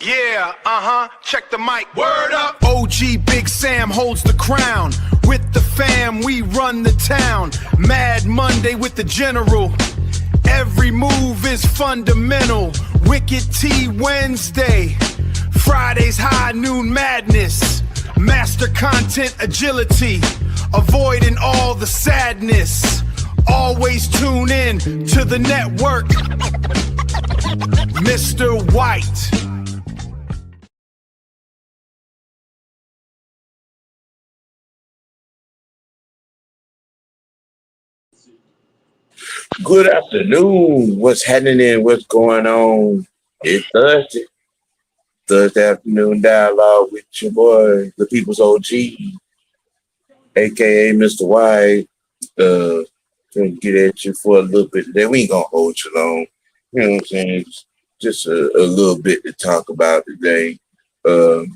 Yeah, check the mic. Word up. OGBigsam holds the crown. With the fam, we run the town. Mad Monday with the general. Every move is fundamental. Wicked T Wednesday. Fridays high noon madness. Master content agility. Avoiding all the sadness. Always tune in to the network. Mr. White. Good afternoon. What's happening? What's going on? It's Thursday. Thursday afternoon dialogue with your boy, the People's OG, aka Mr. White. Gonna get at you for a little bit today. We ain't gonna hold you long. You know what I'm saying? Just a little bit to talk about today.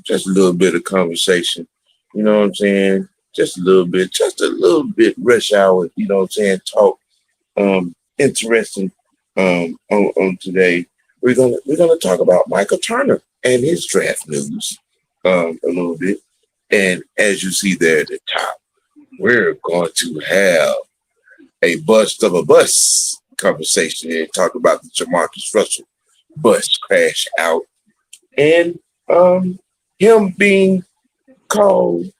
Just a little bit of conversation. You know what I'm saying? Just a little bit rush hour, you know what I'm saying, talk. Interesting on today. We're gonna talk about Michael Turner and his draft news a little bit. And as you see there at the top, we're going to have a bust of a bus conversation and talk about the Jamarcus Russell bus crash out and him being called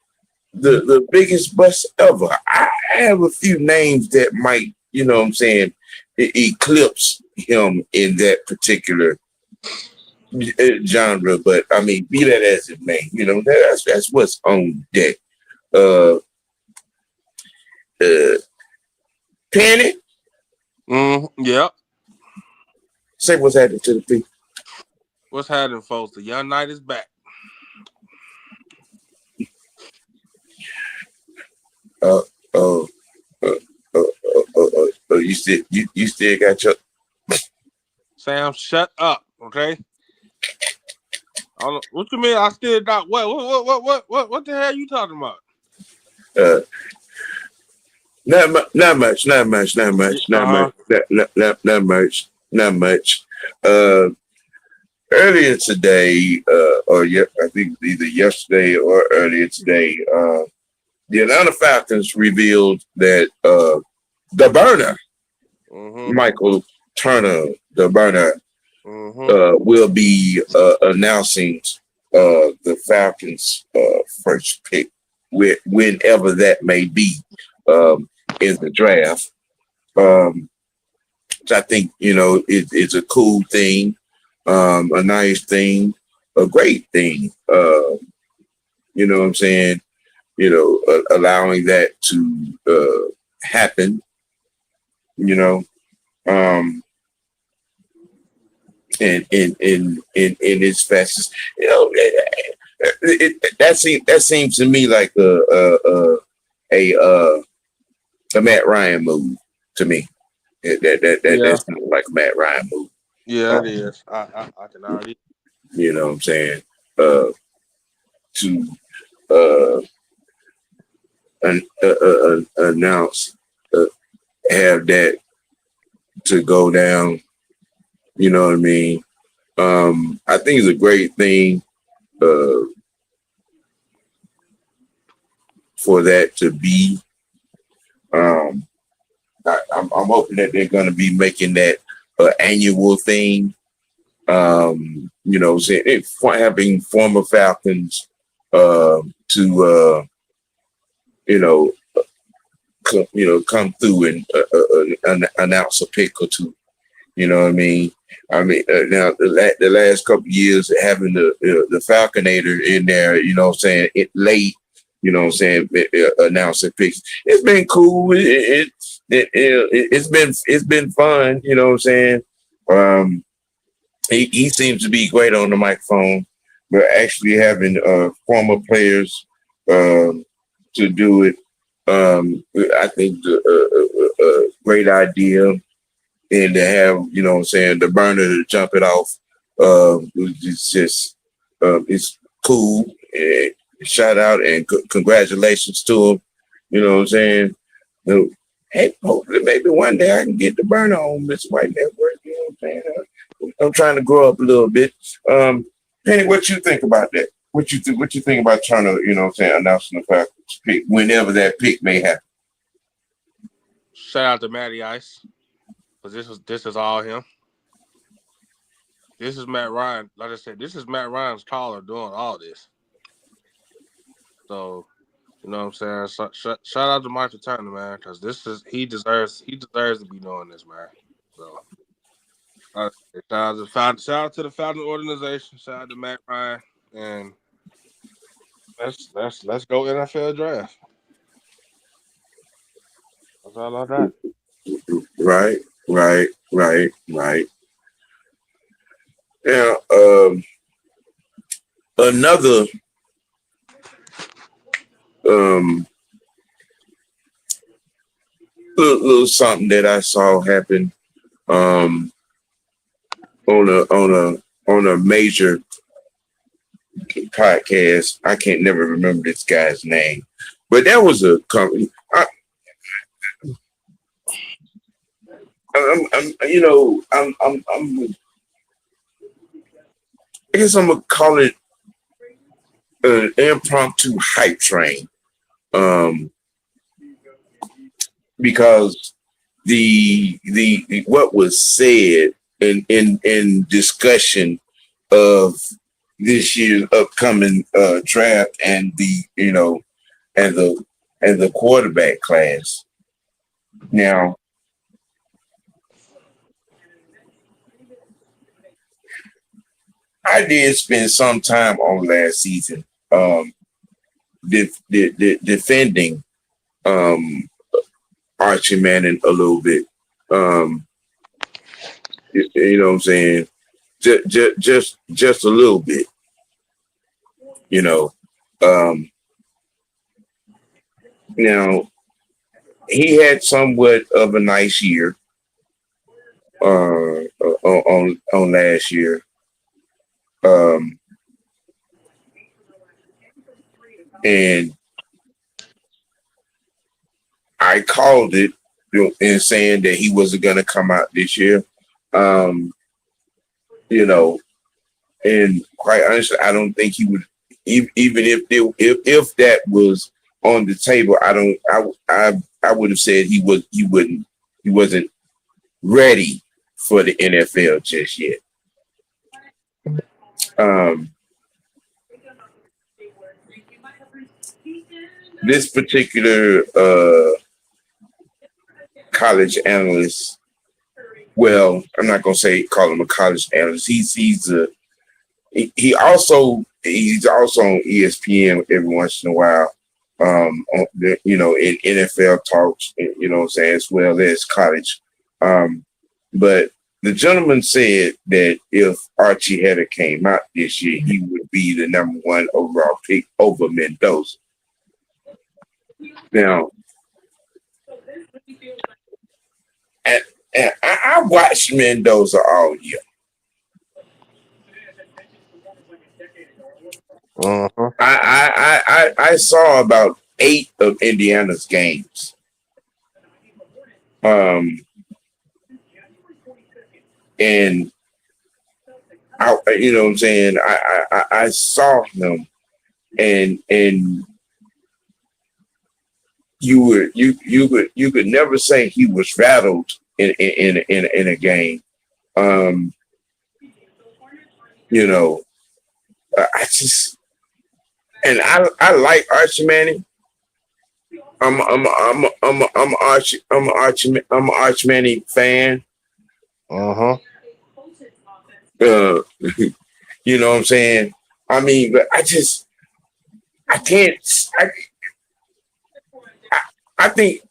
the biggest bust ever. I have a few names that might, you know what I'm saying, eclipse him in that particular genre. But I mean, be that as it may, you know, that's what's on deck. Penny? Yep. Say what's happening to the people. What's happening, folks? The young knight is back. You still got your Sam, shut up, okay? What you mean? I still got what the hell are you talking about? Not much. Earlier today, I think either yesterday or earlier today, the Atlanta Falcons revealed that the burner, Michael Turner, the burner, will be announcing the Falcons' first pick, whenever that may be, in the draft. Which I think, you know, it's a cool thing, a nice thing, a great thing. You know what I'm saying? You know, allowing that to happen, you know, and in its facets, you know, that seems to me like a Matt Ryan move to me. That's not like a Matt Ryan move. Yeah, it is. I can already. You know what I'm saying? To announce, have that to go down. You know what I mean? I think it's a great thing for that to be. I'm hoping that they're going to be making that annual thing. You know, saying having former Falcons to come through and announce a pick or two. You know what I mean? Now the last couple of years having the Falconator in there, you know what I'm saying, it late, you know what I'm saying, announcing picks. It's been cool. It's been fun, you know what I'm saying? He seems to be great on the microphone, but actually having former players to do it, I think a great idea. And to have, you know what I'm saying, the burner to jump it off, it's just, it's cool. Shout out and congratulations to him. You know what I'm saying? Hey, hopefully maybe one day I can get the burner on Mr. White Network. You know what I'm saying? I'm trying to grow up a little bit. Penny, what you think about that? What you think about Turner, you know what I'm saying, announcing the Falcons pick whenever that pick may happen? Shout out to Matty Ice, because this is all him. This is Matt Ryan. Like I said, this is Matt Ryan's caller doing all this. So, you know what I'm saying? Shout out to Michael Turner, man, because he deserves to be doing this, man. So, shout out to the founding organization. Shout out to Matt Ryan, and let's go NFL draft. That's all I got. Right. Now, another little something that I saw happen on a major podcast. I can't never remember this guy's name, but that was a company. I guess I'm gonna call it an impromptu hype train, because the what was said in discussion of this year's upcoming draft and the quarterback class. Now, I did spend some time on last season defending Archie Manning a little bit. You know what I'm saying? Just a little bit. You know. Now, he had somewhat of a nice year on last year. And I called it, in saying that he wasn't going to come out this year. And quite honestly, I don't think he would. Even if that was on the table, I would have said he wasn't ready for the NFL just yet. This particular college analyst, well, I'm not gonna call him a college analyst. He's also on ESPN every once in a while, in NFL talks, you know what I'm saying, as well as college. But the gentleman said that if Archie had came out this year, he would be the number 1 overall pick over Mendoza. Now, and I watched Mendoza all year. Uh-huh. I saw about 8 of Indiana's games. And you know what I'm saying, I saw him, and you could never say he was rattled in a game. I like Archie Manning. I'm an Archie Manning fan. Uh-huh. You know what I'm saying? I mean, but I can't. I think.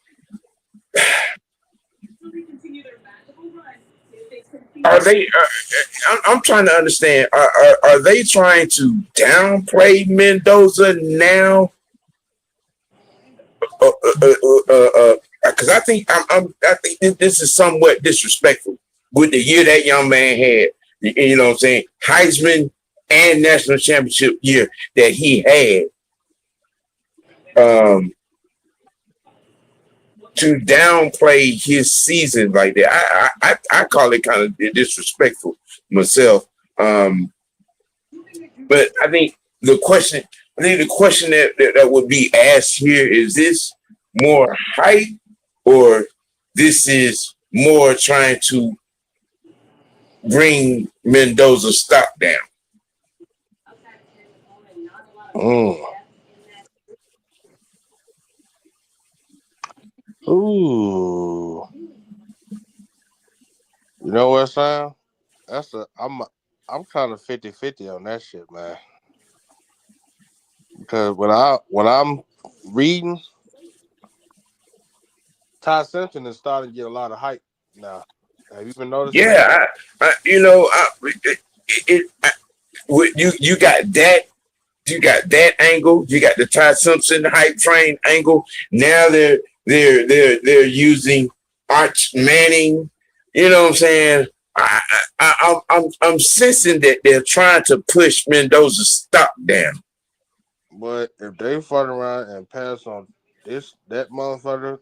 Are they? I'm trying to understand. Are they trying to downplay Mendoza now? Because I think I think this is somewhat disrespectful with the year that young man had. You know what I'm saying? Heisman and national championship year that he had. To downplay his season like that, I call it kind of disrespectful myself. But I think the question that would be asked here is this more hype or this is more trying to bring Mendoza's stock down? Ooh. You know what, Sam? I'm kind of 50-50 on that shit, man. Because when I'm reading, Ty Simpson is starting to get a lot of hype now. Have you been noticing? Yeah, you got that angle. You got the Ty Simpson hype train angle. Now they're using Arch Manning. You know what I'm saying? I'm sensing that they're trying to push Mendoza's stock down. But if they fought around and pass on that motherfucker,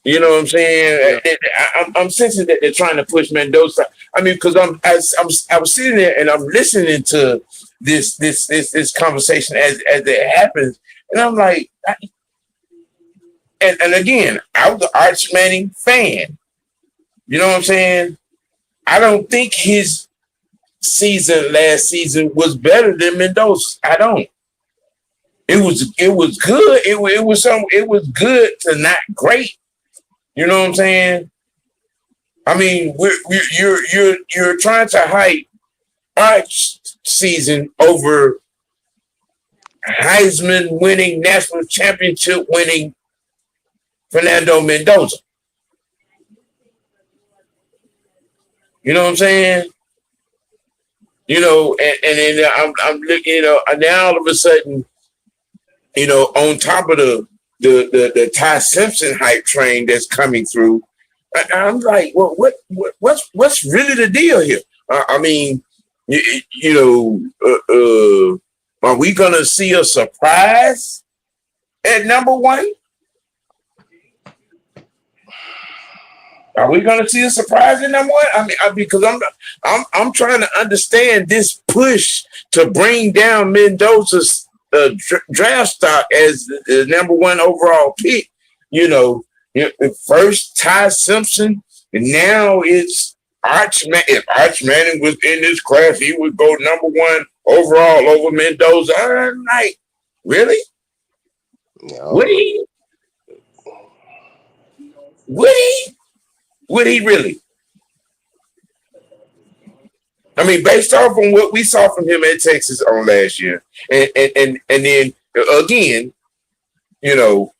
you know what I'm saying? Yeah. I'm sensing that they're trying to push Mendoza. I mean, because I was sitting there and I'm listening to this conversation as it happens, and I'm like, and again, I was the Arch Manning fan. You know what I'm saying? I don't think his last season was better than Mendoza's. I don't. It was good. It was good to not great. You know what I'm saying? I mean, you're trying to hype Arch season over Heisman winning, national championship winning Fernando Mendoza. You know what I'm saying? You know, and then I'm looking, you know, now all of a sudden, you know, on top of the Ty Simpson hype train that's coming through, I'm like, well, what's really the deal here? I mean, you know, are we gonna see a surprise at number one? Are we gonna see a surprise at number one? I mean, because I'm trying to understand this push to bring down Mendoza's draft stock as the number one overall pick. You know, first Ty Simpson, and now it's Arch Manning. If Arch Manning was in this class, he would go number one overall over Mendoza. I'm like, really? No. Would he? Would he really? I mean, based off on what we saw from him at Texas on last year, and then again, you know,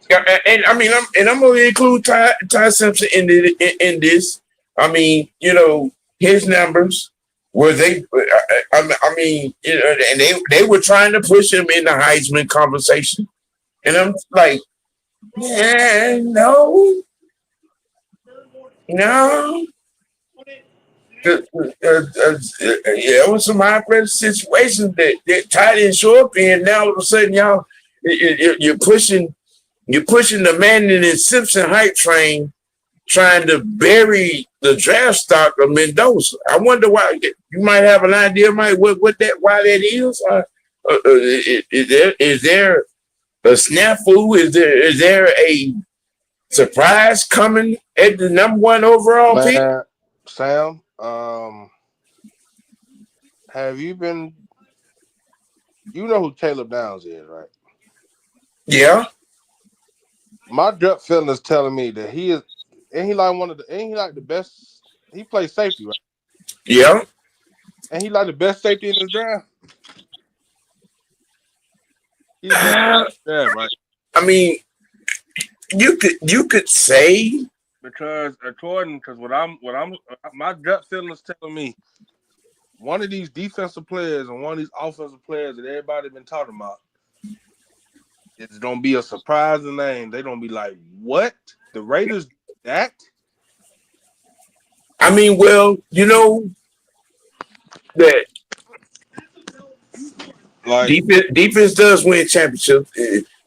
and I mean, I'm going to include Ty Simpson in this. I mean, you know, his numbers were they? I mean, you know, and they were trying to push him in the Heisman conversation, and I'm like, yeah, no. Yeah, it was some high pressure situations that Ty didn't show up in. Now all of a sudden, y'all, you're pushing the Manning and Simpson hype train, trying to bury the draft stock of Mendoza. I wonder why. You might have an idea, Mike, why that is. Is there a snafu? Is there a surprise coming at the number one overall pick? Sam, have you been? You know who Caleb Downs is, right? Yeah. My gut feeling is telling me that he is, and he like the best. He plays safety, right? Yeah. And he like the best safety in the draft. Yeah, right. I mean, you could say, because my gut feeling is telling me one of these defensive players and one of these offensive players that everybody been talking about, it's gonna be a surprising name. They gonna be like, what? The Raiders that? I mean, well, you know that like defense does win championships.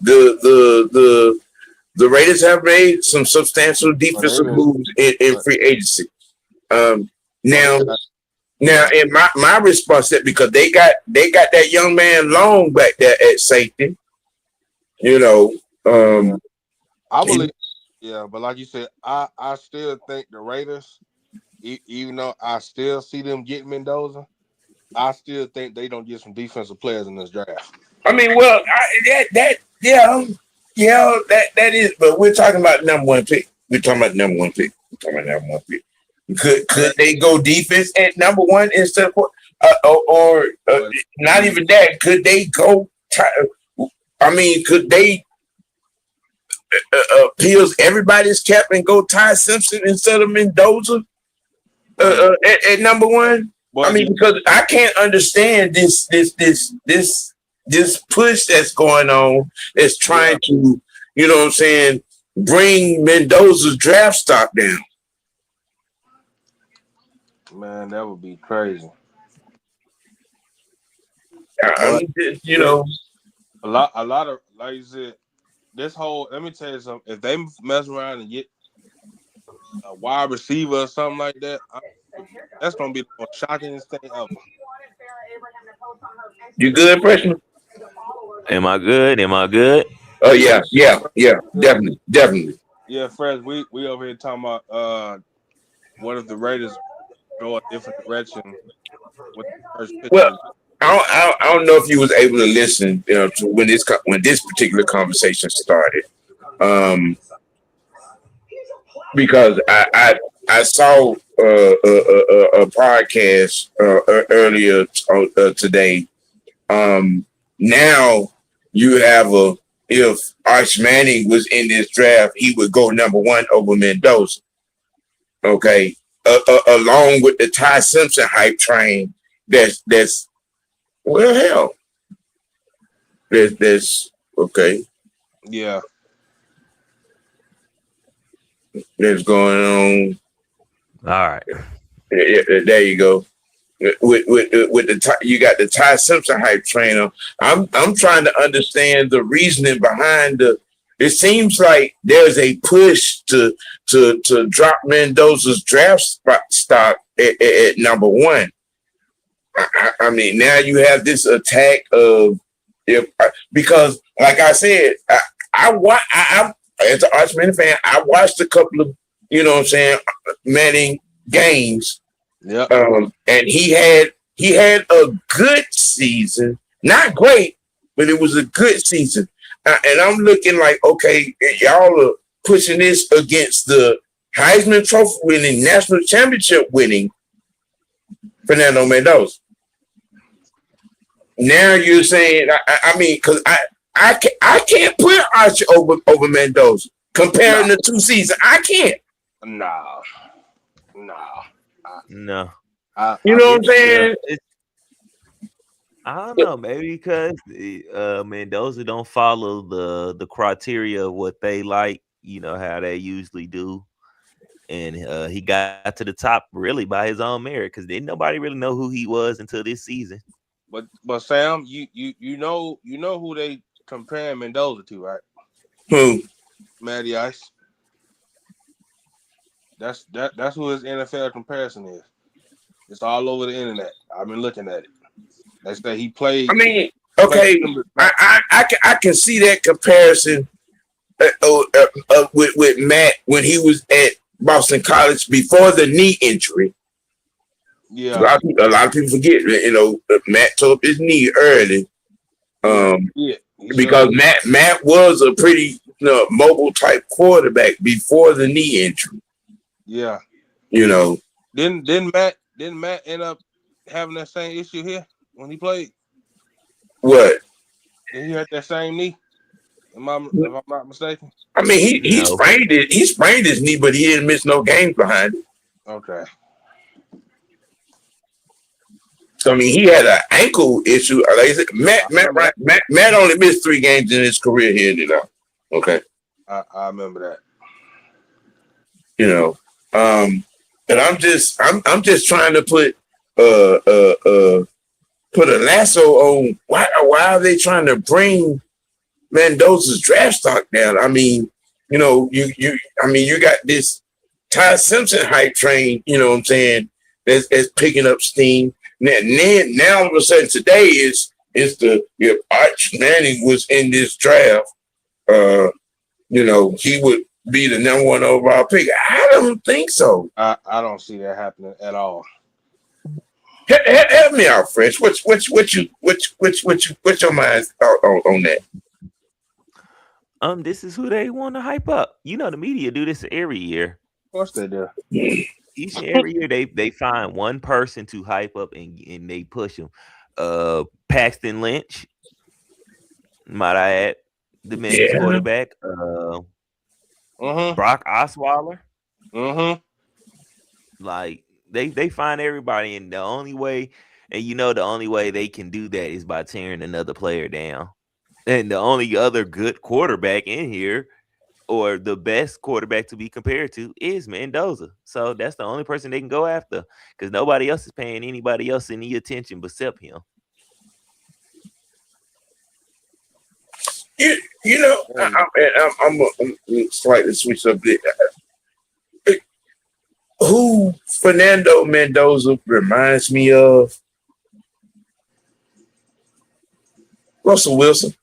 The Raiders have made some substantial defensive moves in free agency. Now, Now, in my response that because they got that young man Long back there at safety, you know. I believe, yeah, but like you said, I still think the Raiders, even though I still see them getting Mendoza, I still think they don't get some defensive players in this draft. I mean, well, that is. But we're talking about number one pick. We're talking about number one pick. Could they go defense at number one instead of or not even that? Could they go? I mean, could they appeals everybody's cap and go Ty Simpson instead of Mendoza at number one? I mean, because I can't understand this push that's going on that's trying to, you know what I'm saying, bring Mendoza's draft stock down. Man, that would be crazy. You know, a lot of, like you said, this whole. Let me tell you something. If they mess around and get a wide receiver or something like that, that's gonna be the most shocking thing ever. You good, freshman? Am I good? Oh yeah, definitely. Yeah, Fresh. We over here talking about what if the Raiders go a different direction with the first pick? Well, I don't know if you was able to listen, you know, to when this particular conversation started, because I saw a podcast earlier today. Now you have if Arch Manning was in this draft, he would go number one over Mendoza. Okay, along with the Ty Simpson hype train. That's well, hell. There's okay. Yeah. That's going on. All right. There you go. With the you got the Ty Simpson hype trainer. I'm trying to understand the reasoning behind it seems like there's a push to drop Mendoza's draft stock at number one. I mean, now you have this attack of because, like I said, I as an Arch Manning fan, I watched a couple of, you know what I'm saying, Manning games. Yeah. And he had a good season, not great, but it was a good season. And I'm looking like, okay, y'all are pushing this against the Heisman Trophy winning, national championship winning Fernando Mendoza. Now you're saying, I mean, because I can't put Archie over Mendoza comparing the two seasons. I can't. No. You know what I'm saying? I don't know, maybe because Mendoza don't follow the criteria of what they like, you know, how they usually do. And he got to the top really by his own merit because didn't nobody really know who he was until this season. But Sam, you know who they comparing Mendoza to, right? Who? Matty Ice. That's who his NFL comparison is. It's all over the internet. I've been looking at it. They say he played. I mean, okay, I can see that comparison with Matt when he was at Boston College before the knee injury. Yeah, a lot of people forget. You know, Matt tore up his knee early. Because Matt was a pretty mobile type quarterback before the knee injury. Yeah, you know. Didn't Matt end up having that same issue here when he played? What? Did he had that same knee? If I'm not mistaken. I mean, he sprained it. He sprained his knee, but he didn't miss no games behind it. Okay. So I mean, he had an ankle issue. Like I said, Matt only missed 3 games in his career here, you know. Okay. I remember that. You know, and I'm just trying to put a lasso on why are they trying to bring Mendoza's draft stock down? I mean, you know, you got this Ty Simpson hype train, you know what I'm saying, that's picking up steam. Now all of a sudden today is the if Arch Manning was in this draft, he would be the number one overall pick. I don't think so. I don't see that happening at all. Help me out, Fresh. What's your mind on that? This is who they want to hype up. You know, the media do this every year. Of course they do. Each and every year they find one person to hype up and they push them. Paxton Lynch, might I add, the men's quarterback. Brock Osweiler. Like they find everybody, and the only way they can do that is by tearing another player down. And the only other good quarterback in here, or the best quarterback to be compared to, is Mendoza. So that's the only person they can go after, because nobody else is paying anybody else any attention except him. I'm slightly switch up there. Who Fernando Mendoza reminds me of? Russell Wilson.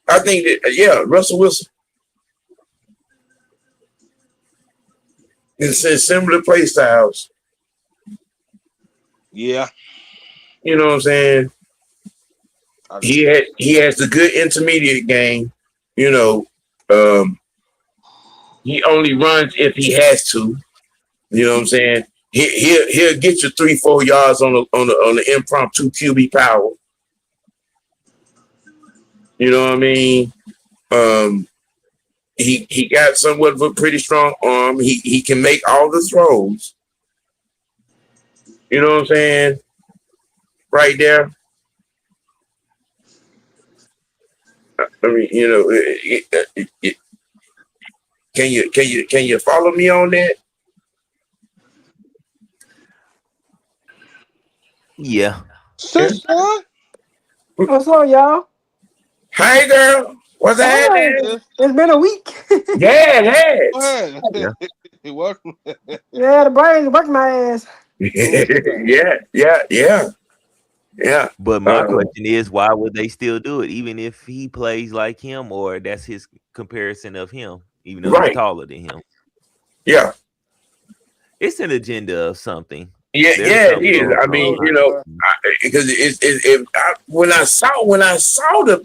I think that, Russell Wilson. It's similar play styles. Yeah. You know what I'm saying? He has the good intermediate game. He only runs if he has to. You know what I'm saying? He'll get you 3-4 yards on the impromptu QB power. You know what I mean? He got somewhat of a pretty strong arm. He can make all the throws. You know what I'm saying? Right there. I mean, can you follow me on that? Yeah. What's up, y'all? Hey, girl. What's happening? It's been a week. Yeah, it has. Welcome. Yeah, the brains work my ass. Yeah. But my question is, why would they still do it, even if he plays like him, or that's his comparison of him, even though he's taller than him? Yeah. It's an agenda of something. Yeah, it is. I mean, because when I saw the,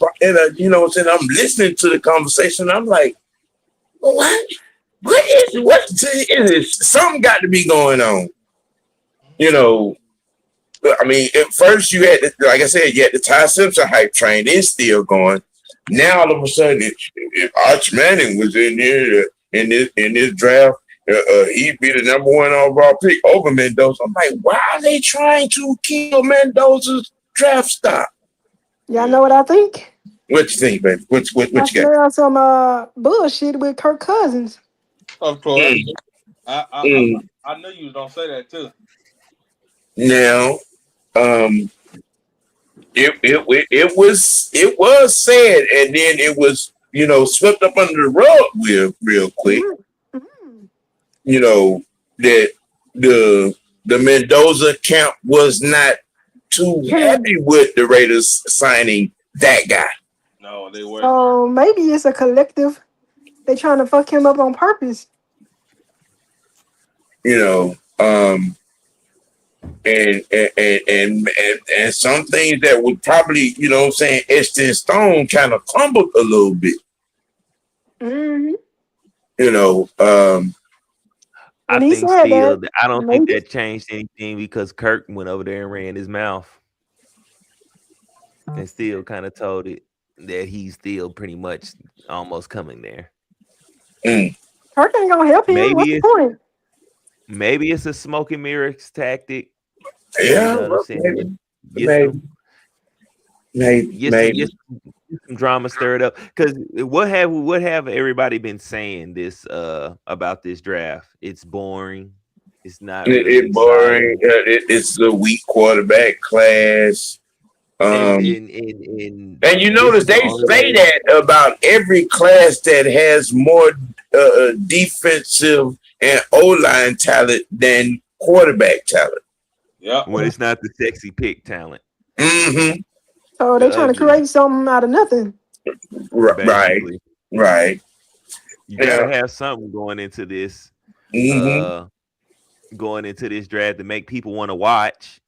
I'm listening to the conversation. I'm like, what is something got to be going on? I mean, at first you had, like I said, you had the Ty Simpson hype train. It's still going. Now all of a sudden, if Arch Manning was in here in this draft, he'd be the number one overall pick over Mendoza. I'm like, why are they trying to kill Mendoza's draft stock? Y'all know what I think? What you think, baby? What you got? Some bullshit with Kirk Cousins. Of course. I knew you was gonna say that too. Now, it was said, and then it was swept up under the rug real quick. That the Mendoza camp was not too happy with the Raiders signing that guy. No, they weren't. So maybe it's a collective. They trying to fuck him up on purpose. And some things that would probably, etched in stone kind of crumbled a little bit. I don't think that changed anything, because Kirk went over there and ran his mouth and still kind of told it that he's still pretty much almost coming there. Kirk ain't gonna help him. What's the point? Maybe it's a smoke and mirrors tactic. Yeah, maybe. Get some drama stirred up. Because what have everybody been saying this about this draft? It's boring. It's not. Really it's boring. It's a weak quarterback class. And you this notice is the they only say way. that about every class that has more defensive and O-line talent than quarterback talent. Yeah. When it's not the sexy pick talent, Mm-hmm. So the they trying to ugly, create something out of nothing. Right, basically. right. You Yeah. gotta have something going into this, Mm-hmm. uh, going into this draft to make people want to watch.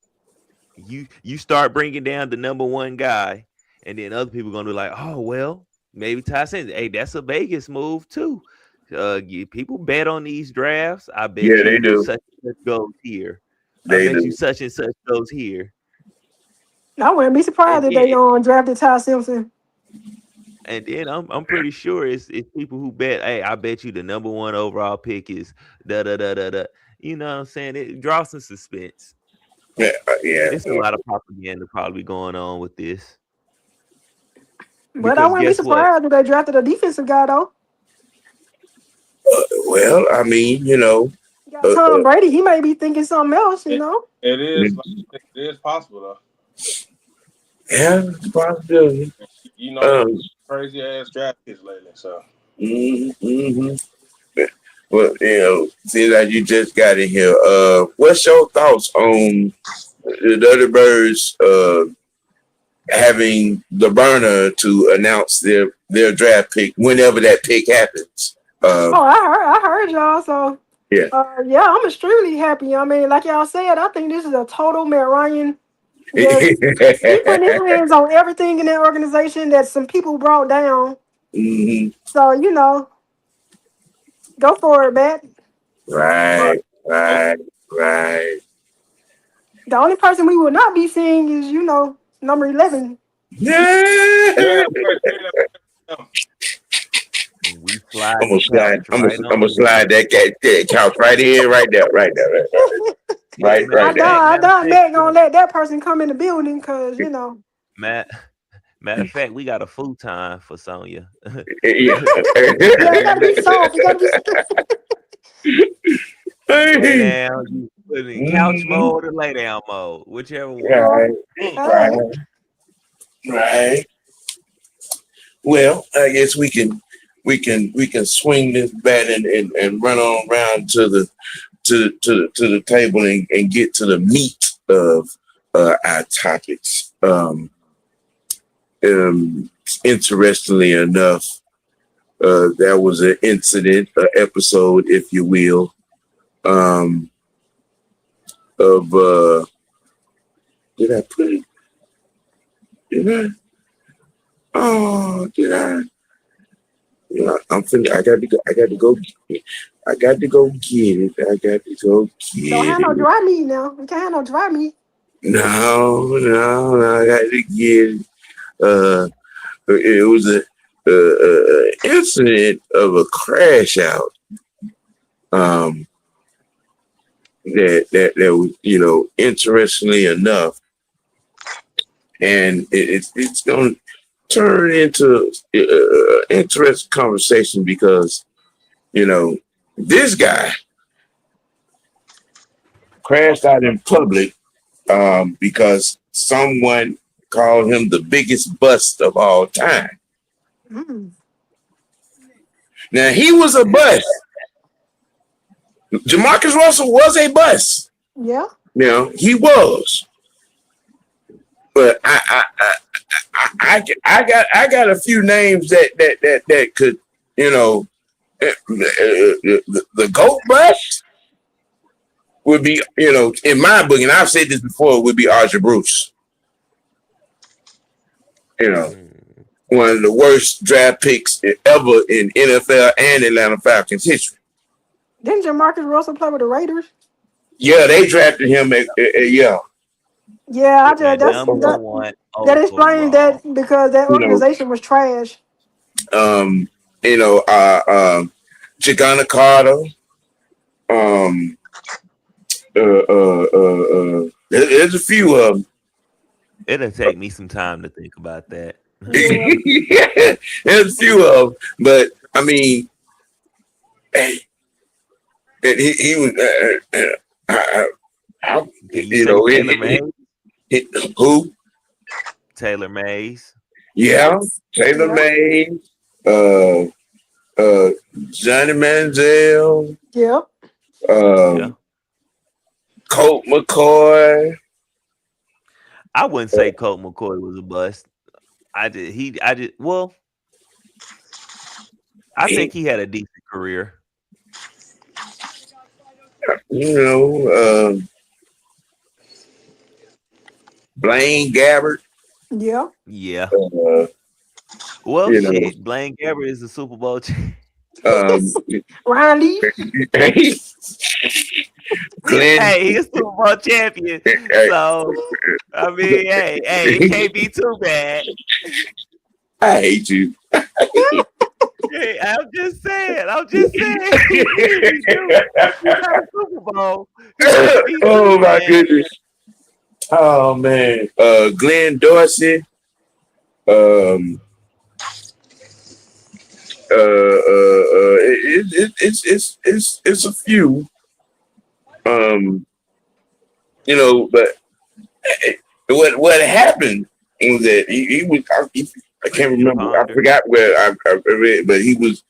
You start bringing down the number one guy, and then other people gonna be like, oh well, maybe Ty Sanders. Hey, that's a Vegas move too. People bet on these drafts. I bet Yeah, they you do. such and such goes here. I They bet you do. such and such goes here. I wouldn't be And surprised if then, they drafted Ty Simpson. I'm pretty sure it's people who bet. Hey, I bet you the number one overall pick is da da da da da. You know what I'm saying? It draws some suspense. Yeah, yeah. It's a lot of propaganda probably going on with this. But I Because wouldn't be guess what? surprised if they drafted a defensive guy though. Well, I mean, You got Tom Brady, he may be thinking something else, you It, know. it is. It is possible though. yeah, it's a possibility. You know, they Um, crazy ass draft picks lately. So mm-hmm. Well, seems like you just got in here. What's your thoughts on the other birds having the burner to announce their draft pick whenever that pick happens? Oh, I heard y'all. So Yeah. yeah, I'm extremely happy. I mean, like y'all said, I think this is a total Matt Ryan. Just he putting his hands on everything in that organization that some people brought down. Mm-hmm. So go for it, Matt. Right. okay. The only person we will not be seeing is number 11. Yeah. We slide I'm gonna the slide. couch I'm right gonna on. slide that couch right in, right there, right I there. Matter of doubt fact, Matt gonna let that person come in the building because Matt, matter of fact, we got a futon for Sonya. yeah, it gotta be soft. It gotta be Lay down, you put it in couch Mhm. mode or lay down mode, whichever one. Right. Well, I guess we can swing this bat and run on around to the table and get to the meat of our topics. Interestingly enough, there was an incident, an episode, if you will, of did I put it? Did I? Oh, did I? I'm finna. I got to go. I got to go get it. I got to go get Don't have no it. dry meat now. We can't have no dry meat. No, I got to get it. It was a incident of a crash out. That was, interestingly enough, and it's going to turn into interesting conversation because this guy crashed out in public because someone called him the biggest bust of all time. Mm. Now he was a bust. Jamarcus Russell was a bust. Yeah. He was. But I got a few names that could, the GOAT bust would be, in my book, and I've said this before, would be Archie Bruce. One of the worst draft picks ever in NFL and Atlanta Falcons history. Didn't Jamarcus Russell play with the Raiders? Yeah, they drafted him yeah. Yeah, Number one that explains that because that organization was trash. Chicana Carter. There's a few of them. It'll take me some time to think about that. Yeah. There's a few of them, but I mean, hey, he was. Who? Taylor Mays. Yeah, Taylor Yeah. May, Johnny Manziel, Yep. Yeah. Colt McCoy. I wouldn't say Colt McCoy was a bust. I think he had a decent career. You know, Blaine Gabbert. Yeah. Yeah. You know, shit. Blaine Gabbert is the Super Bowl champ. Ryan Leaf. Glenn. Hey, he's Super Bowl champion. So I mean, hey, it can't be too bad. I hate you. Hey, I'm just saying. He's not a Super Bowl. Oh my goodness. Oh man. Glenn Dorsey. It's a few. You know, but what happened was that he was I can't remember. I forgot where I read, but he was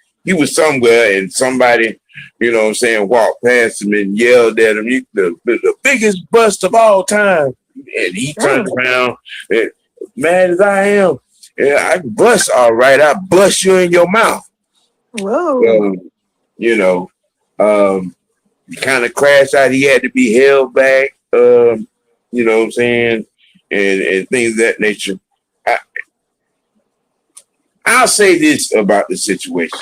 somewhere and somebody, you know what I'm saying, walked past him and yelled at him, the biggest bust of all time. And he turned around and mad as I am. Yeah, I bust all right. I bust you in your mouth. Whoa. You know, kind of crashed out. He had to be held back. You know what I'm saying? And things of that nature. I'll say this about the situation.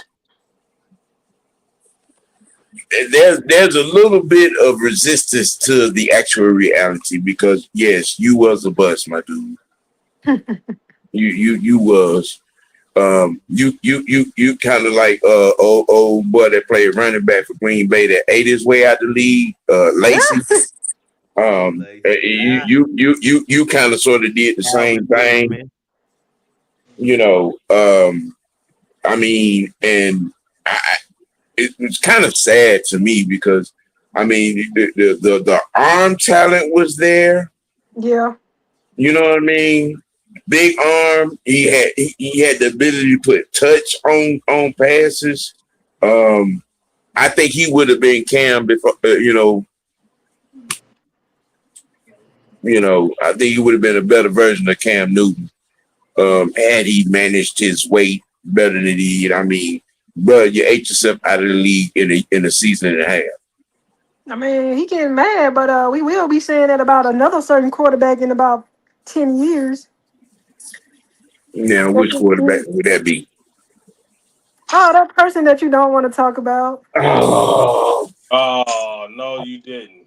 There's a little bit of resistance to the actual reality because yes, you was a bust, my dude. you was. You kind of like old boy that played running back for Green Bay that ate his way out the league, Lacey. You kind of sort of did the same thing. You know, I mean, and it was kind of sad to me because I mean the arm talent was there. Yeah. You know what I mean? Big arm. He had the ability to put touch on passes. I think he would have been Cam before. I think he would have been a better version of Cam Newton. Had he managed his weight better than he did. I mean, bro, you ate yourself out of the league in a season and a half. I mean, he getting mad, but we will be saying that about another certain quarterback in about 10 years. Now, which quarterback would that be? Oh, that person that you don't want to talk about. Oh, no, you didn't.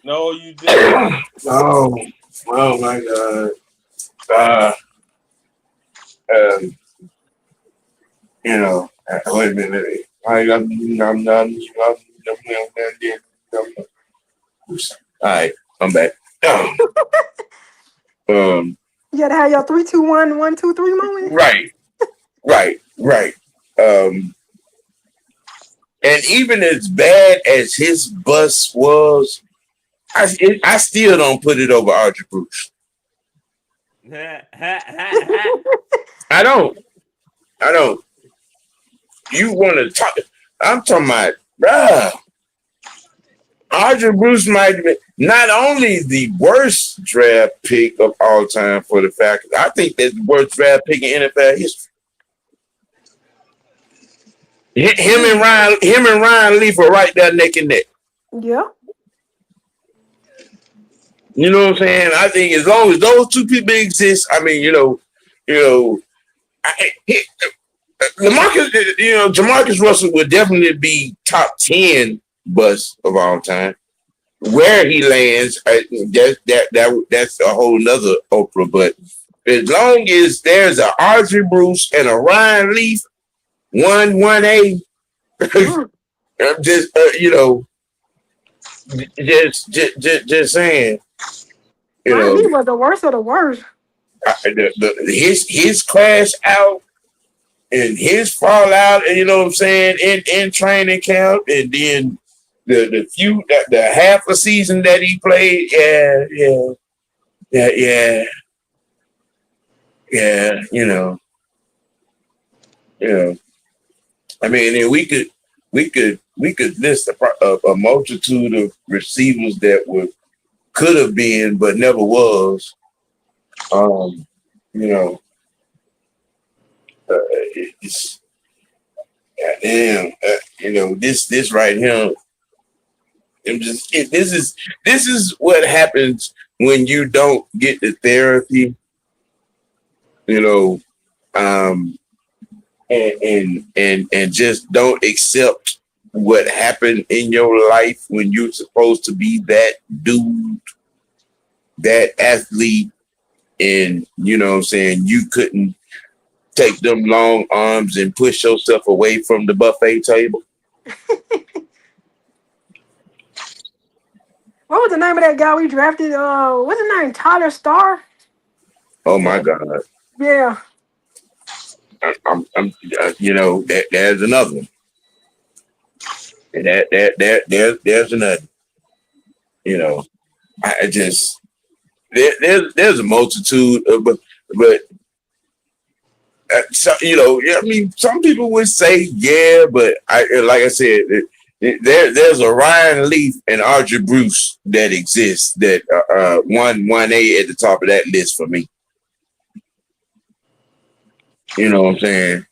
No, you didn't. Oh my God. Wait a minute. All right, I'm back. You gotta have your 3, 2, 1, 1, 2, 3 moment. Right. And even as bad as his bus was, I still don't put it over Archie Bruce. I don't. You want to talk? I'm talking about, bruh. Archie Bruce might have been not only the worst draft pick of all time for the Falcons. I think that's the worst draft pick in NFL history. Him and Ryan Leaf are right there neck and neck. Yeah. You know what I'm saying? I think as long as those two people exist, I mean, Jamarcus Russell would definitely be top 10 bust of all time. Where he lands, that's a whole nother Oprah. But as long as there's a Archie Bruce and a Ryan Leaf, 1A, I'm just just saying. He was the worst of the worst. His crash out and his fallout, and you know what I'm saying, in training camp, and then the half a season that he played, yeah. Yeah, I mean, and we could list a multitude of receivers that could have been but never was. You know, it's goddamn. This right here. This is what happens when you don't get the therapy. You know, um, and just don't accept what happened in your life when you're supposed to be that dude, that athlete, and you know what I'm saying, you couldn't take them long arms and push yourself away from the buffet table. What was the name of that guy we drafted? What's his name? Tyler Starr? Oh my God. Yeah. I'm there's another one. And there's another. You know, I just there's a multitude of but so, I mean, some people would say yeah, but like I said, there's a Ryan Leaf and Archie Bruce that exists that 1A at the top of that list for me. You know what I'm saying?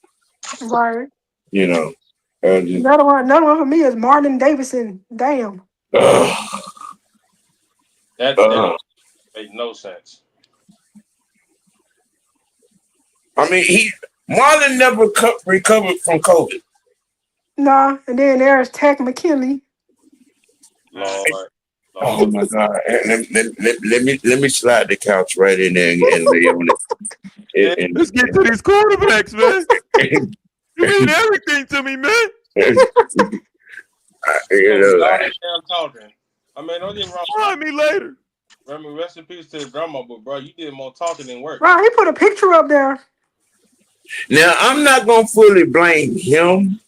Right. Another one for me is Marlon Davidson. Damn. That makes no sense. I mean, Marlon never recovered from COVID. Nah, and then there's Tech McKinley. Lord. Oh my God! Let me slide the couch right in there and lay on it. Let's get to these quarterbacks, man. You mean everything to me, man. I'm talking. I mean, don't get wrong. Find me later. Remember, rest in peace to the drummer, but bro, you did more talking than work. Right, he put a picture up there. Now I'm not gonna fully blame him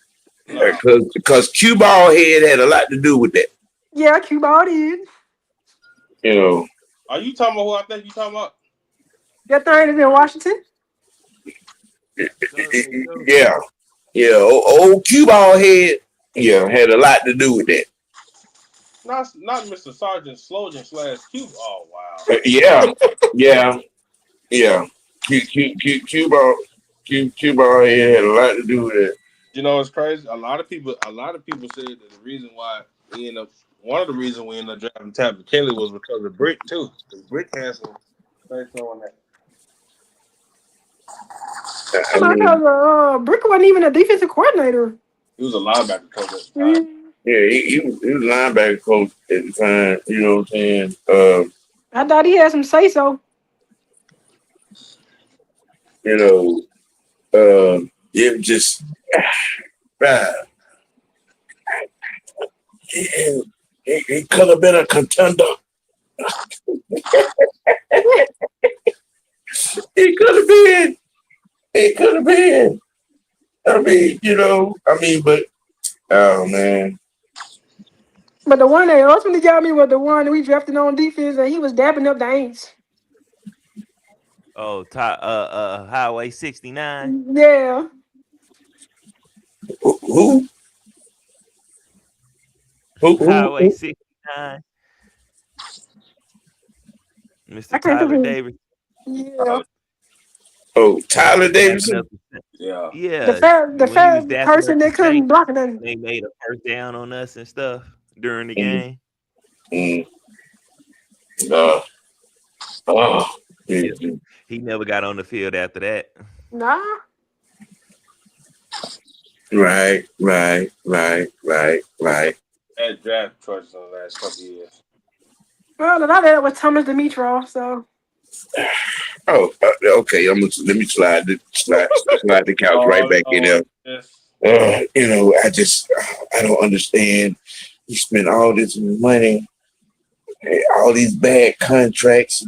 because cue ball head had a lot to do with that. Yeah, cue ball did. Are you talking about who I think you talking about? That thing is in Washington. Yeah. Old cue ball head, had a lot to do with that. Not Mr. Sergeant Slogan / Cube. Oh wow. Yeah. Cue ball head had a lot to do with it. You know, it's crazy. A lot of people said that the reason why one of the reasons we ended up drafting Tapper Kelly was because of Brick too. Brick had some things on that. Because Brick wasn't even a defensive coordinator. He was a linebacker coach at the time. Yeah, he was a linebacker coach at the time. You know what I'm saying? I thought he had some say so. It just it could have been a contender. It could have been. It could have been. But oh man. But the one that ultimately got me was the one we drafted on defense, and he was dapping up the Aints. Oh, Highway 69. Yeah. Who? Highway 69. Mr. Tyler Davis. Yeah. Oh, Tyler Davidson. Yeah. The fat person that couldn't block it. They made a first down on us and stuff during the game. He never got on the field after that. Nah. Right. Had draft choices in the last couple of years. Well, a lot of that was Thomas Dimitrov, so. Oh, okay. Let me slide the couch right back in there. Yes. I don't understand. He spent all this money, all these bad contracts.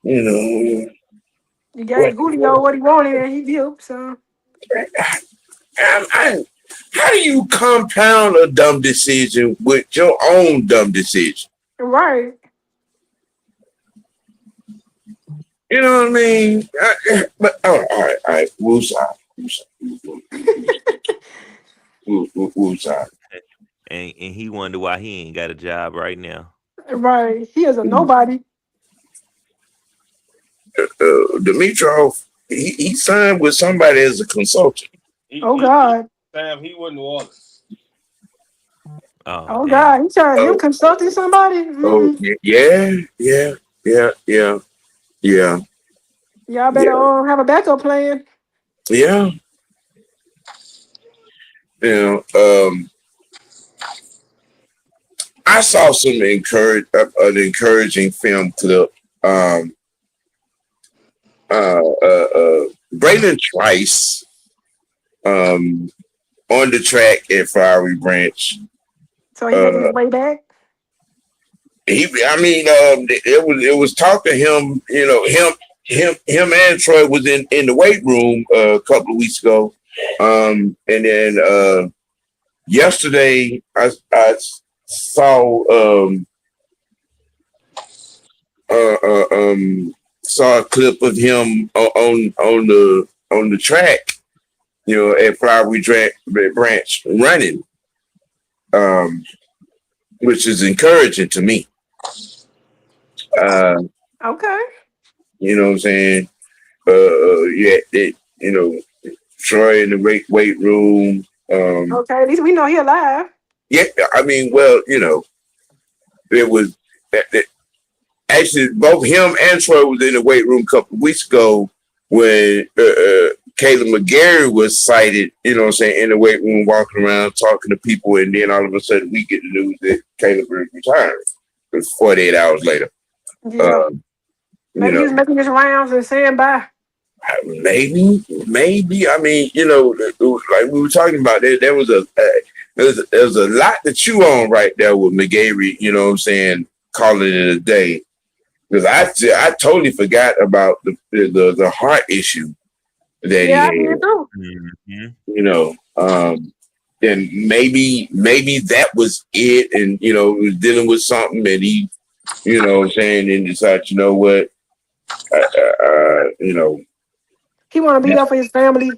You gave Julio what he wanted, and he did. So. How do you compound a dumb decision with your own dumb decision? Right. You know what I mean? But all right. Woosah. Woosah. And he wonder why he ain't got a job right now. Right. He is a nobody. Dimitrov, he signed with somebody as a consultant. Oh God. Sam, he wasn't New Orleans. Oh Oh damn. God. He trying him Oh, consulting somebody? oh, Mm-mm. yeah. Y'all better have a backup plan. Yeah. You know, I saw an encouraging film clip. Braden Trice on the track at Flowery Branch. So he making Uh, his way back. it was talk to him. You know, him and Troy was in the weight room a couple of weeks ago. And then yesterday I saw uh, uh, um, saw a clip of him on the track, you know, at Flowery Branch running, um, which is encouraging to me. Uh, Okay. you know what I'm saying? You know, Troy in the weight room. Okay. At least we know he alive. Yeah, I mean, well, you know, it was actually both him and Troy was in the weight room a couple of weeks ago when Caleb McGarry was sighted, you know what I'm saying, in the weight room, walking around, talking to people, and then all of a sudden we get the news that Caleb is retiring. It was 48 hours later. Yeah. You Maybe he know, was making his rounds and saying bye. maybe. I mean, you know, like we were talking about, there was a lot to chew on right there with McGarry, you know what I'm saying, calling it a day. Because I totally forgot about the heart issue that he Yeah, I did had, too. Mm-hmm. you know. And maybe that was it, and you know, he was dealing with something, and he, you know, what I'm saying, and decided, you know what, you know, He want to be there for his family.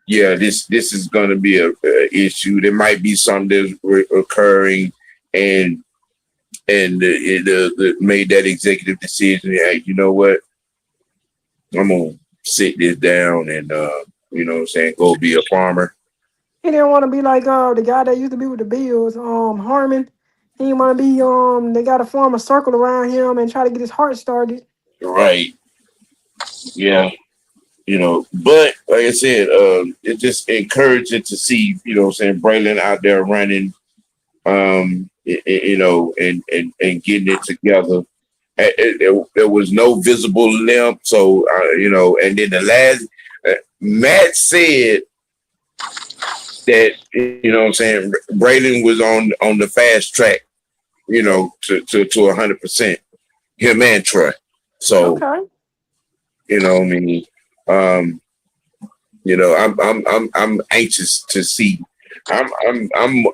yeah, this is going to be a issue. There might be something that's occurring, and made that executive decision. Hey, you know what? I'm gonna sit this down and you know what I'm saying, go be a farmer. He didn't want to be like the guy that used to be with the Bills, Harmon. He didn't want to be they got to form a circle around him and try to get his heart started. Right. Yeah. You know, but like I said, it's just encouraging to see, you know what I'm saying, Braylon out there running, you know, and getting it together. There was no visible limp. So, you know, and then the last, Matt said that, you know what I'm saying, Braylon was on the fast track, you know, to 100%, him and Troy. So, Okay. you know, I mean, you know, I'm anxious to see. I'm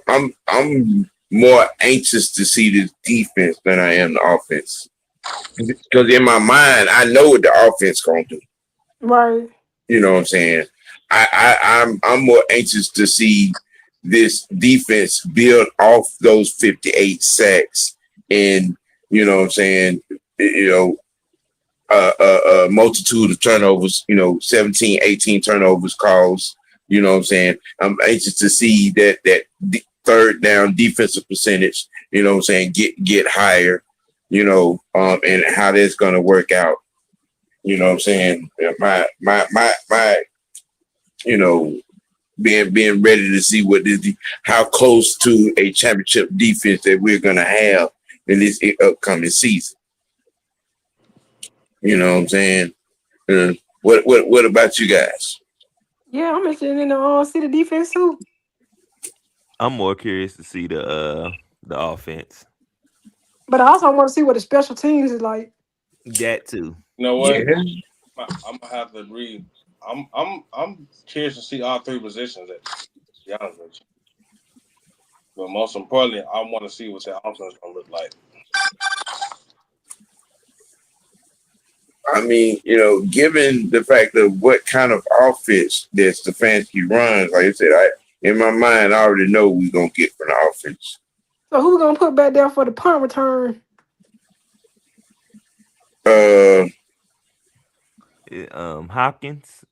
more anxious to see this defense than I am the offense. Because in my mind, I know what the offense gonna do. Right. You know what I'm saying? I'm more anxious to see this defense build off those 58 sacks and, you know what I'm saying, you know, a multitude of turnovers, you know, 17, 18 turnovers caused, you know what I'm saying? I'm anxious to see that third down defensive percentage, you know what I'm saying, get higher, you know, and how that's gonna work out. You know what I'm saying? My you know, being ready to see how close to a championship defense that we're gonna have in this upcoming season. You know what I'm saying? What about you guys? Yeah, I'm interested in the city defense too. I'm more curious to see the offense. But I also want to see what the special teams is like. That too. You know what? Yeah. I'm gonna have to agree. I'm curious to see all three positions. To be honest with you, but most importantly, I want to see what the offense is gonna look like. I mean, given the fact of what kind of offense that Stefanski runs, like I said, in my mind, I already know we're gonna get from the offense. So who we gonna put back there for the punt return? Hopkins.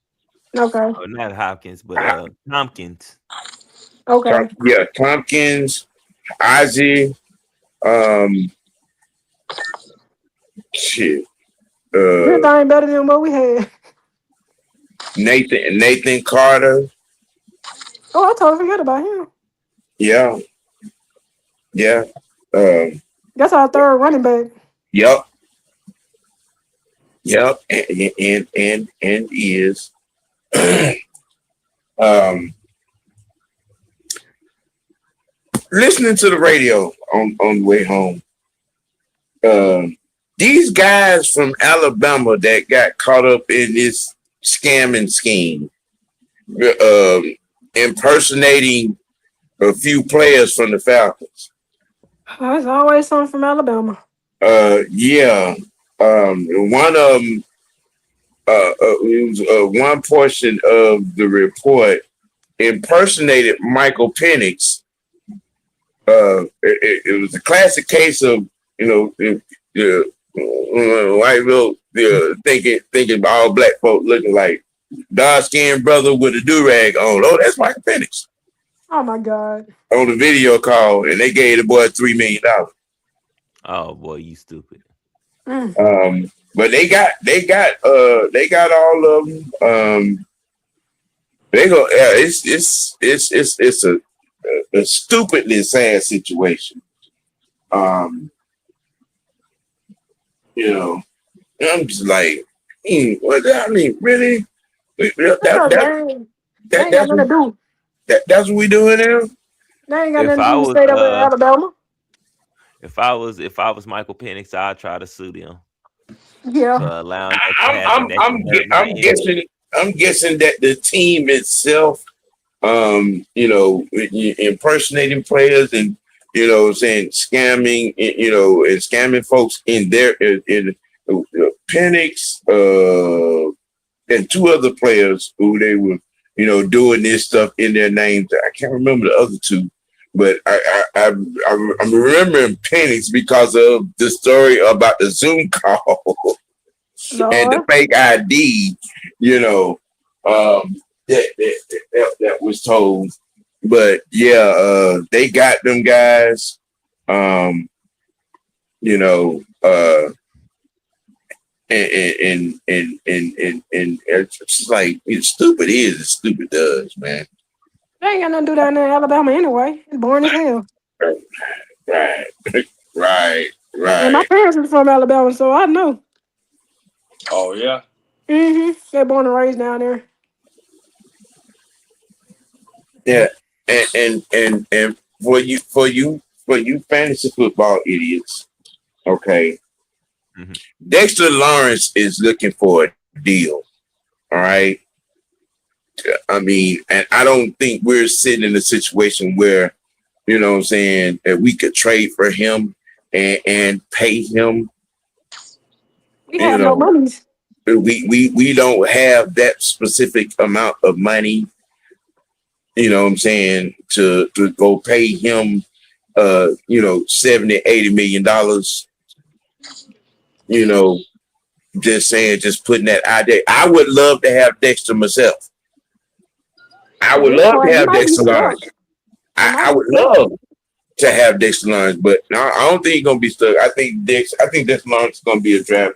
Okay. Oh, not Hopkins, but Tompkins. Okay. Tompkins, Ozzie, shit. Everything better than what we had. Nathan Carter. Oh, I totally forgot about him. Yeah. That's our third running back. Yep. And is listening to the radio on the way home. These guys from Alabama that got caught up in this scamming scheme, impersonating a few players from the Falcons. There's always something from Alabama. Yeah. One of them, one portion of the report impersonated Michael Penix. It was a classic case of, white folk thinking all black folk looking like dark-skinned brother with a do-rag on. Oh, that's Michael Penix. Oh my God. On the video call, and they gave the boy $3 million. Oh boy, you stupid. But they got all of them. They go. Yeah, it's a stupidly sad situation. I'm just like, what? I mean, really? That's what we doing now. They ain't got nothing to do with state of Alabama. If I was Michael Penix, I'd try to sue them. Yeah. I'm guessing that the team itself, impersonating players and saying scamming, and scamming folks in Penix, and two other players who they were, doing this stuff in their names. I can't remember the other two. But I'm remembering Penix because of the story about the Zoom call and the fake ID, that was told. But yeah, they got them guys, and it's just like stupid is as stupid does, man. They ain't got nothing to do down there in Alabama anyway. It's boring as hell. Right. And my parents are from Alabama, so I know. Oh yeah. They're born and raised down there. Yeah, and for you fantasy football idiots, okay. Mm-hmm. Dexter Lawrence is looking for a deal. All right. I mean, and I don't think we're sitting in a situation where, that we could trade for him and pay him. We have no money. We don't have that specific amount of money, to go pay him, $70-80 million. Just putting that out there. I would love to have Dexter myself. I would love to have Dexter Lawrence. I would love to have Dexter Lawrence, but I don't think he's gonna be stuck. I think Dexter Lawrence is gonna be a draft,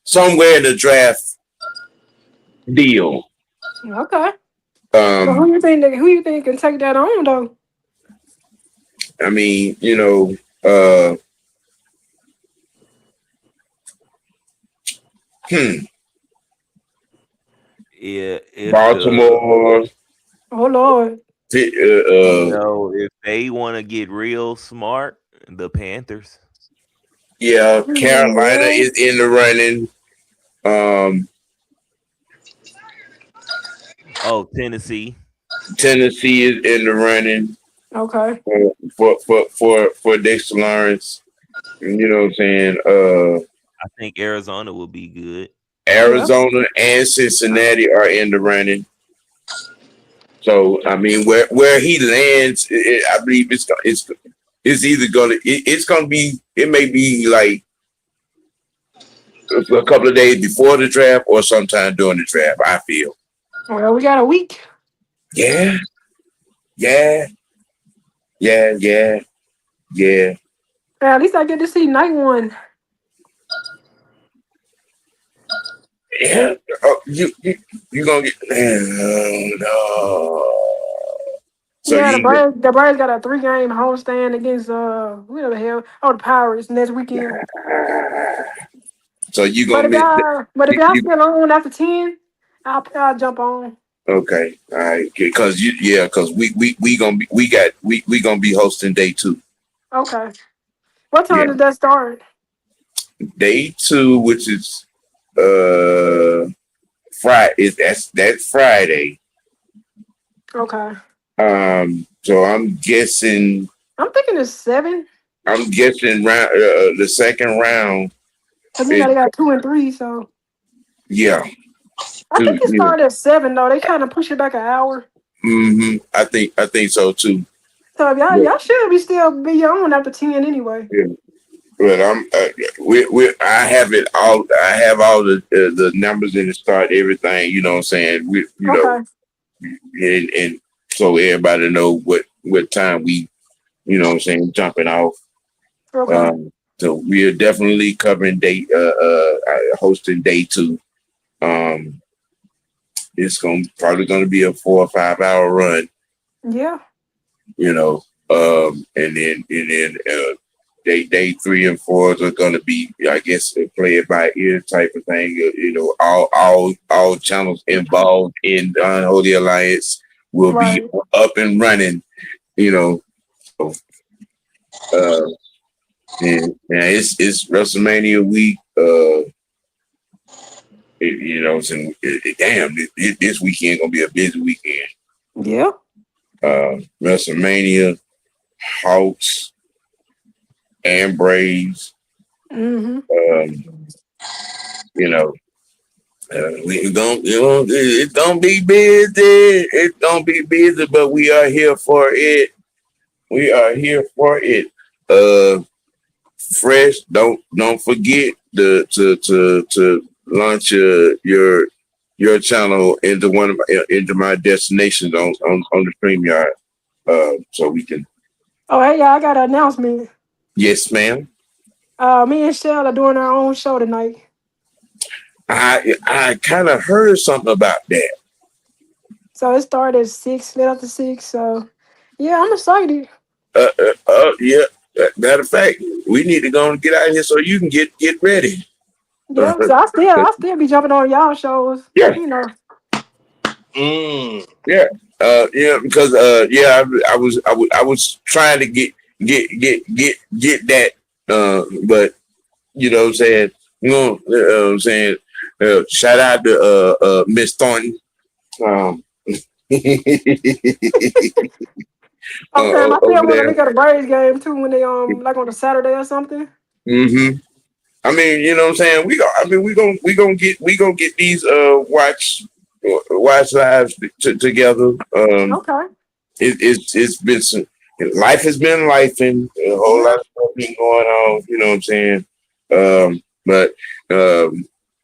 somewhere in the draft deal. Okay. So who you think can take that on though? I mean, Yeah, Baltimore. Oh Lord. If they want to get real smart, the Panthers. Yeah, Carolina is in the running. Tennessee. Tennessee is in the running. Okay. For Dexter Lawrence. You know what I'm saying? I think Arizona will be good. Arizona and Cincinnati are in the running. So I mean, where he lands, I believe it's either it's gonna be, it may be like a couple of days before the draft or sometime during the draft. I feel. Well, we got a week. Yeah. At least I get to see night one. Yeah. Oh, you gonna get no. So Yeah, you the Braves got a 3-game homestand against who the hell? Oh, the Pirates next weekend. so you But gonna if miss y'all you still on after 10, I'll jump on. okay. All right. Because we gonna be hosting day 2. Okay. What time Yeah. does that start? Day 2, which is Friday. That's Friday. Okay. So I'm guessing I'm thinking it's 7. round the second round. Cause you know they got 2 and 3, so Yeah. I think it Yeah. started at 7 though. They kind of push it back an hour. I think so too. So if y'all should be on after 10 anyway. Yeah. But I'm I have it all. I have all the numbers in the start, everything. You know what I'm saying? Okay. And so everybody know what time we, you know what I'm saying, jumping off. Okay. So we are definitely covering hosting day 2. It's probably gonna be a 4 or 5 hour run. Yeah. You know, and then day 3 and 4 are gonna be, I guess, a play it by ear type of thing. You know, all channels involved in the Unholy Alliance will be up and running. You know, so, and it's WrestleMania week. You know, damn, this weekend gonna be a busy weekend. Yeah. WrestleMania, Hawks, and Braves. Mm-hmm. You know, it's gonna be busy. It's gonna be busy, but we are here for it. We are here for it. Fresh, don't forget to launch your channel into my destinations on the StreamYard, so we can. Oh, hey, y'all, I got an announcement. Yes, ma'am. Me and Shell are doing our own show tonight. I kind of heard something about that. So it started at 6, lit after 6. So yeah, I'm excited. Yeah. Matter of fact, we need to go and get out of here so you can get ready. Yeah, so I still be jumping on y'all shows. Yeah. You know. Yeah. Yeah, because I was trying to get that, but you know what I'm saying, what I'm saying, shout out to Miss Thornton. Okay, I still Over want to there. look at a Braves game too when they like on a Saturday or something. I mean, you know what I'm saying? We gonna get these watch lives together. Okay. It's been some, life has been life, and a whole lot of stuff been going on. You know what I'm saying? But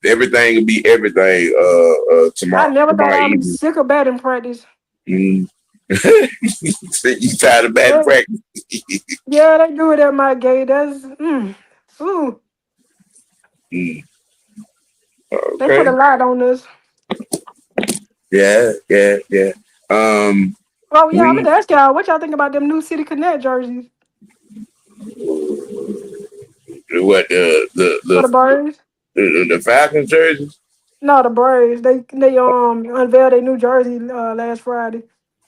everything will be everything. I never thought tomorrow I'd be evening. sick of batting practice. You tired of bad practice? Yeah, they do it at my gate. That's ooh. Okay. They put a lot on us. Yeah. Oh yeah, I'm gonna ask y'all what y'all think about them new City Connect jerseys What for the Braves? the Falcons jerseys? No, the Braves. They unveiled a new jersey last Friday.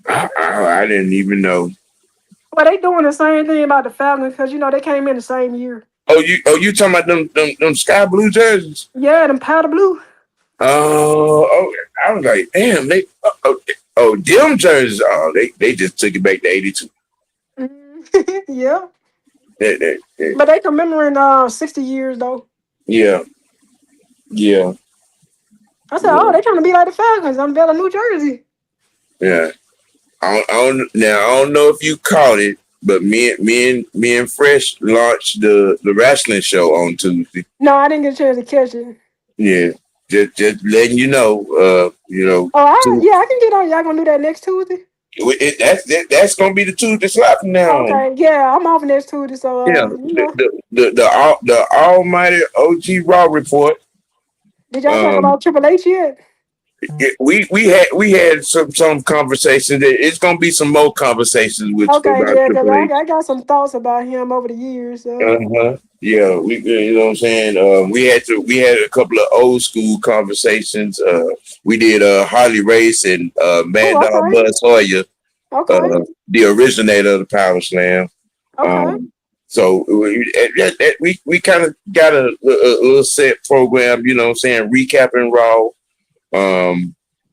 I didn't even know. Well, they doing the same thing about the Falcons because they came in the same year. Oh, you talking about them sky blue jerseys? Yeah, them powder blue. Oh, I was like, damn, they them jerseys. Oh, they just took it back to 82. Yeah. Yeah. But they commemorating 60 years though. Yeah, yeah, I said, yeah, oh, they trying to be like the Falcons, unveil New Jersey. yeah. I don't know if you caught it, but me and Fresh launched the wrestling show on Tuesday. No, I didn't get a chance to catch it. Yeah, just letting you know. Oh, Tu- yeah, I can get on. Y'all gonna do that next Tuesday? that's gonna be the Tuesday slot from now on. Okay, yeah, I'm off next Tuesday, so Yeah, you know. the almighty OG Raw report. Did y'all talk Um, about Triple H yet? we had some conversations. It's gonna be some more conversations with Okay, about yeah, because Triple H. I got some thoughts about him over the years. So Uh-huh. Yeah, you know what I'm saying. We had a couple of old school conversations. We did Harley Race and Mad oh, Dog okay, Buzz Hoyer, okay, the originator of the Power Slam. okay, So we kind of got a little set program, you know what I'm saying, recapping Raw,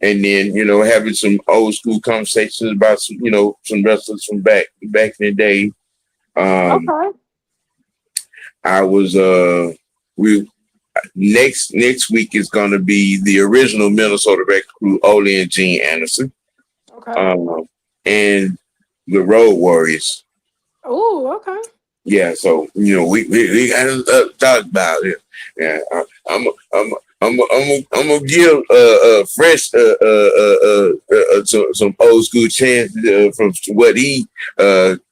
and then having some old school conversations about some wrestlers from back in the day. Um, okay, I was we next week is going to be the original Minnesota Wrecking Crew, Ole and Gene Anderson, okay. um, and the Road Warriors. Oh, okay. Yeah, so we got to talk about it. Yeah, I'm gonna give Fresh some old school chance from what he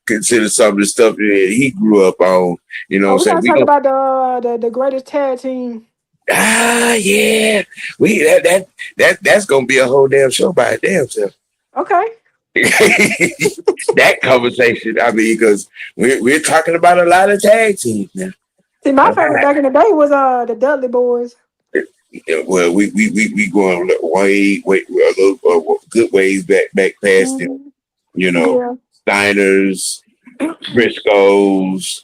considers some of the stuff that he grew up on. You know what Oh, I'm we saying? gotta We talk gonna about the greatest tag team. yeah, we that's gonna be a whole damn show by a damn self. Okay. That conversation, I mean, because we're talking about a lot of tag teams now. See, my favorite back in the day was the Dudley Boys. Yeah, well, we going way a little good ways back past them. Mhm. You know, Yeah. Steiners, Briscoes,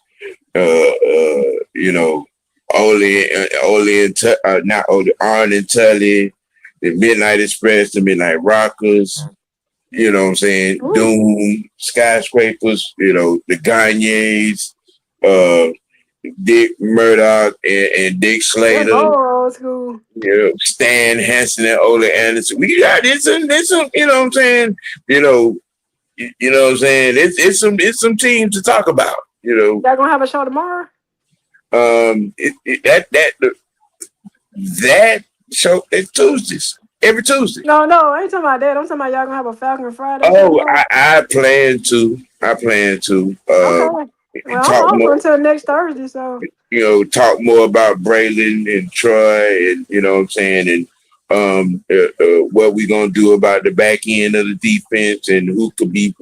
you know, Ole and not Ole, Arn and Tully, the Midnight Express, the Midnight Rockers. You know what I'm saying? Ooh, Doom, Skyscrapers. The Gagnes, Dick Murdoch and Dick that's Slater. old school. Stan Hansen and Ole Anderson. We got it's some, you know what I'm saying? You know what I'm saying? It's some teams to talk about. Y'all gonna have a show tomorrow? That show it's Tuesdays. Every Tuesday. No, I ain't talking about that. I'm talking about y'all gonna have a Falcon Friday show Oh, tomorrow. I plan to. I plan to Okay. Well, I'm talk off more. until next Thursday, so Talk more about Braylon and Troy, and you know what I'm saying, and what we gonna do about the back end of the defense, and who could be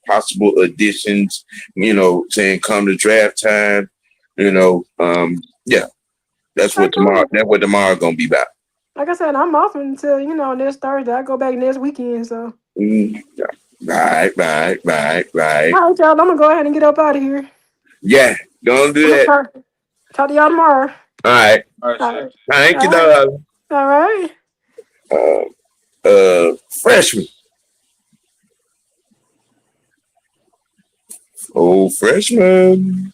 possible additions. Saying come to draft time. Yeah, that's okay, what tomorrow. cool. That's what tomorrow gonna be about. Like I said, I'm off until next Thursday. I go back next weekend, so. Yeah. Right. All right, y'all. I'm gonna go ahead and get up out of here. Yeah, don't do I'm gonna that. talk to y'all tomorrow. All right. All right, All sir. right. Thank you, All right. dog. All right. Freshman. Oh, freshman.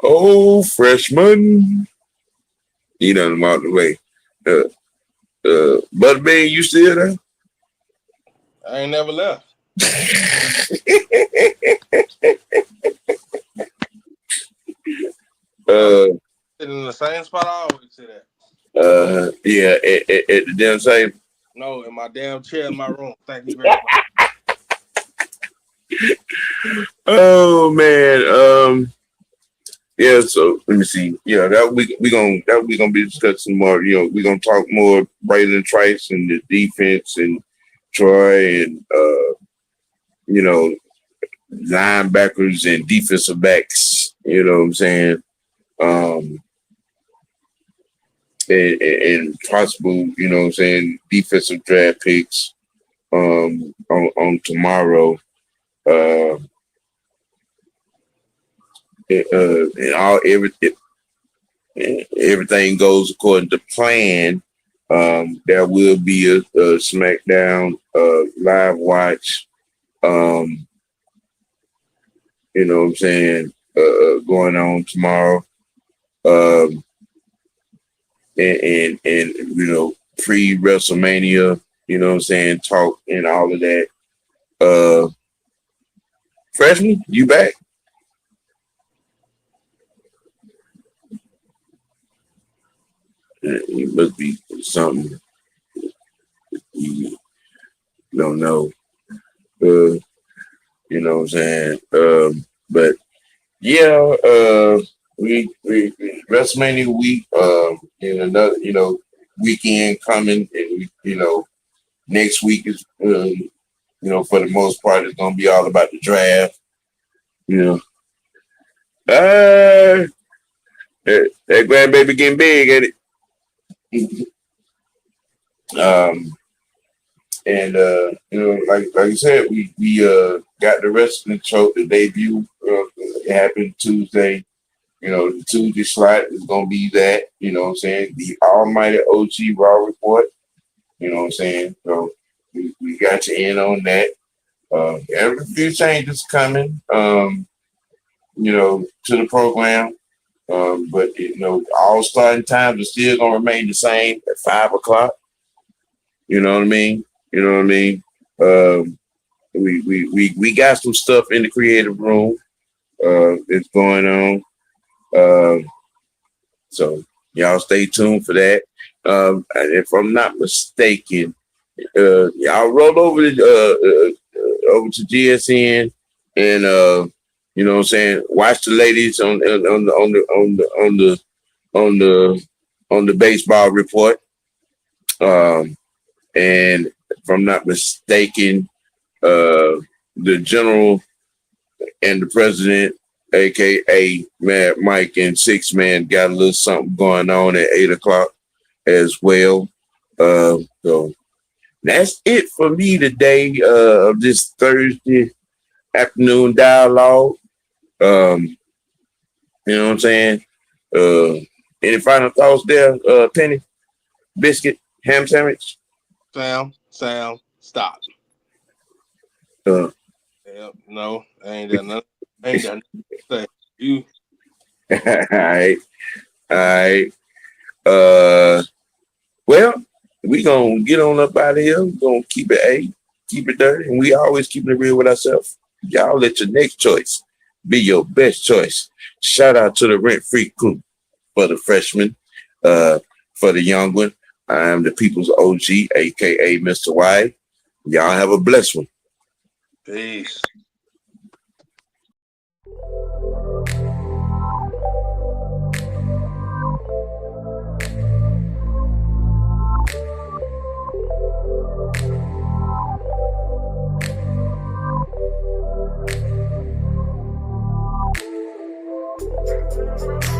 Oh, freshman. He done him out the way. Butterbean, you still there? I ain't never left. Sitting in the same spot I always sit at. Yeah, at the damn same. No, in my damn chair in my room. Thank you very much. Oh man. Yeah, so let me see. Yeah, we gonna be discussing more. We're gonna talk more Braylon Trice and the defense and Troy and linebackers and defensive backs. You know what I'm saying? And possible, what I'm saying, defensive draft picks on tomorrow. And everything goes according to plan. There will be a SmackDown live watch. You know what I'm saying? going on tomorrow. Um, and you know, pre WrestleMania, you know what I'm saying, talk and all of that. Freshman, you back? It must be something you don't know. You know what I'm saying? But yeah, we WrestleMania week, and another, you know, weekend coming, and you know, next week is, you know, for the most part, it's gonna be all about the draft. You know, that grandbaby getting big, ain't it? And you know, like you said, we got the wrestling show, the debut. It happened Tuesday. You know, the Tuesday slot is gonna be that. You know what I'm saying? The Almighty OG Raw report. You know what I'm saying? So we got you in on that. Every few changes coming. You know, to the program. But you know, all starting times are still gonna remain the same at 5 o'clock. You know what I mean? You know what I mean? We got some stuff in the creative room that's going on. So y'all stay tuned for that. And if I'm not mistaken, y'all roll over to GSN and you know what I'm saying, watch the ladies on the baseball report. And if I'm not mistaken, the general and the president, aka Mad Mike and Six Man, got a little something going on at 8 o'clock as well. So that's it for me today of this Thursday afternoon dialogue. You know what I'm saying? Any final thoughts there, Penny? Biscuit, ham sandwich? Sam, stop. Uh, No, I ain't done nothing. I ain't done nothing to say. You. all right. Well, we gonna get on up out of here. We're gonna keep it keep it dirty, and we always keep it real with ourselves. Y'all let your next choice be your best choice. Shout out to the rent-free crew for the freshmen, for the young one. I am the people's OG, aka Mr. Y. Y'all have a blessed one. Peace. Thank you.